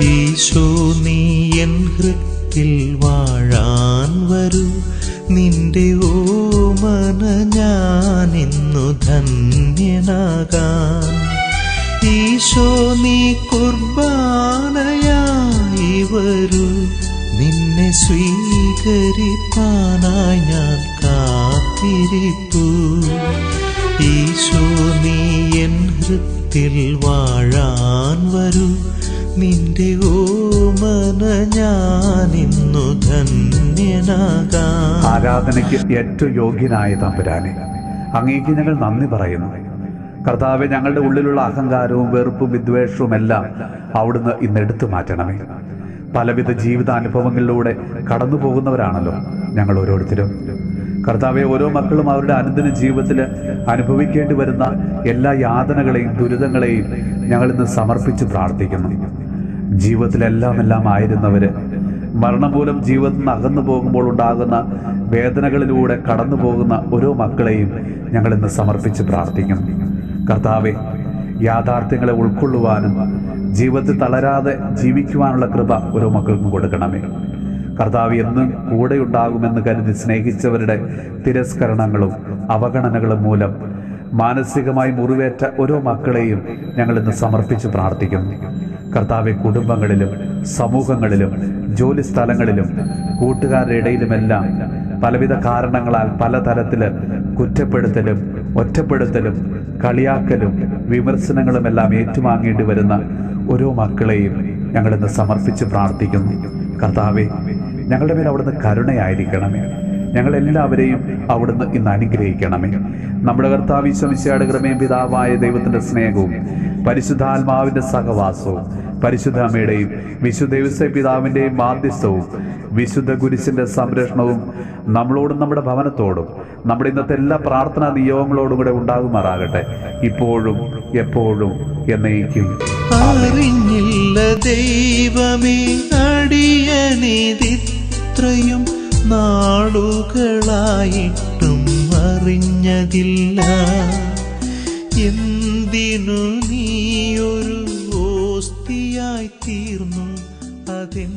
ഈശോ നീ എൻ ഹൃത്തിൽ വാഴാൻ വരൂ, നിന്റെ ഓമന ഞാനിന്നു ധന്യനാകാൻ. ഈശോ നീ കുർബാനയായി വരൂ, നിന്നെ സ്വീകരിപ്പാനായി ഞാൻ കാത്തിരിപ്പു. ഈശോ നീ എൻ ഹൃത്തിൽ വാഴാൻ വരൂ, നിന്റെ ഓമന ഞാനിന്നു ധന്യനാകാം. ആരാധനയ്ക്ക് ഏറ്റവും യോഗ്യനായ തമ്പുരാനെ, അങ്ങേക്ക് ഞങ്ങൾ നന്ദി പറയുന്നു. കർത്താവെ, ഞങ്ങളുടെ ഉള്ളിലുള്ള അഹങ്കാരവും വെറുപ്പും വിദ്വേഷവും എല്ലാം അവിടുന്ന് ഇന്ന് എടുത്തു മാറ്റണമേ. പലവിധ ജീവിതാനുഭവങ്ങളിലൂടെ കടന്നു പോകുന്നവരാണല്ലോ ഞങ്ങൾ ഓരോരുത്തരും. കർത്താവെ, ഓരോ മക്കളും അവരുടെ അനുദിന ജീവിതത്തിൽ അനുഭവിക്കേണ്ടി വരുന്ന എല്ലാ യാതനകളെയും ദുരിതങ്ങളെയും ഞങ്ങൾ ഇന്ന് സമർപ്പിച്ച് പ്രാർത്ഥിക്കുന്നു. ജീവിതത്തിലെല്ലാം ആയിരുന്നവര് മരണം മൂലം ജീവിതത്തിൽ നിന്ന് അകന്നു പോകുമ്പോൾ ഉണ്ടാകുന്ന വേദനകളിലൂടെ കടന്നു പോകുന്ന ഓരോ മക്കളെയും ഞങ്ങൾ ഇന്ന് സമർപ്പിച്ച് പ്രാർത്ഥിക്കുന്നു. കർത്താവെ, യാഥാർത്ഥ്യങ്ങളെ ഉൾക്കൊള്ളുവാനും ജീവിതത്തിൽ തളരാതെ ജീവിക്കുവാനുള്ള കൃപ ഓരോ മക്കൾക്കും കൊടുക്കണമേ. കർത്താവ് എന്നും കൂടെ ഉണ്ടാകുമെന്ന് കരുതി സ്നേഹിച്ചവരുടെ തിരസ്കരണങ്ങളും അവഗണനകളും മൂലം മാനസികമായി മുറിവേറ്റ ഓരോ മക്കളെയും ഞങ്ങൾ ഇന്ന് സമർപ്പിച്ച് പ്രാർത്ഥിക്കുന്നു. കർത്താവെ, കുടുംബങ്ങളിലും സമൂഹങ്ങളിലും ജോലി സ്ഥലങ്ങളിലും കൂട്ടുകാരുടെ ഇടയിലുമെല്ലാം പലവിധ കാരണങ്ങളാൽ പലതരത്തില് കുറ്റപ്പെടുത്തലും ഒറ്റപ്പെടുത്തലും കളിയാക്കലും വിമർശനങ്ങളുമെല്ലാം ഏറ്റുവാങ്ങേണ്ടി വരുന്ന ഓരോ മക്കളെയും ഞങ്ങളിന്ന് സമർപ്പിച്ച് പ്രാർത്ഥിക്കുന്നു. കർത്താവെ, ഞങ്ങളുടെ മേൽ അവിടുന്ന് കരുണയായിരിക്കണമേ. ഞങ്ങളെല്ലാവരെയും അവിടുന്ന് ഇന്ന് അനുഗ്രഹിക്കണമേ. നമ്മുടെ കർത്താവ് ഈശോ മിശിഹായുടെ കൃപയും പിതാവായ ദൈവത്തിന്റെ സ്നേഹവും പരിശുദ്ധാത്മാവിന്റെ സഹവാസവും പരിശുദ്ധ അമ്മയുടെയും വിശുദ്ധ ഔസേപ്പ് പിതാവിന്റെയും മാധ്യസ്ഥവും വിശുദ്ധ കുരിശിന്റെ സംരക്ഷണവും നമ്മളോടും നമ്മുടെ ഭവനത്തോടും നമ്മുടെ ഇന്നത്തെ എല്ലാ പ്രാർത്ഥനാ നിയോഗങ്ങളോടും കൂടെ ഉണ്ടാകുമാറാകട്ടെ, ഇപ്പോഴും എപ്പോഴും എന്നേക്കും. അറിഞ്ഞില്ല ദൈവമേ, അടിയനിതിത്രയും നാളുകളായിട്ടും അറിഞ്ഞതില്ല. എന്തിനു നീയൊരു ഓസ്തിയായി തീർന്നു അതെൻ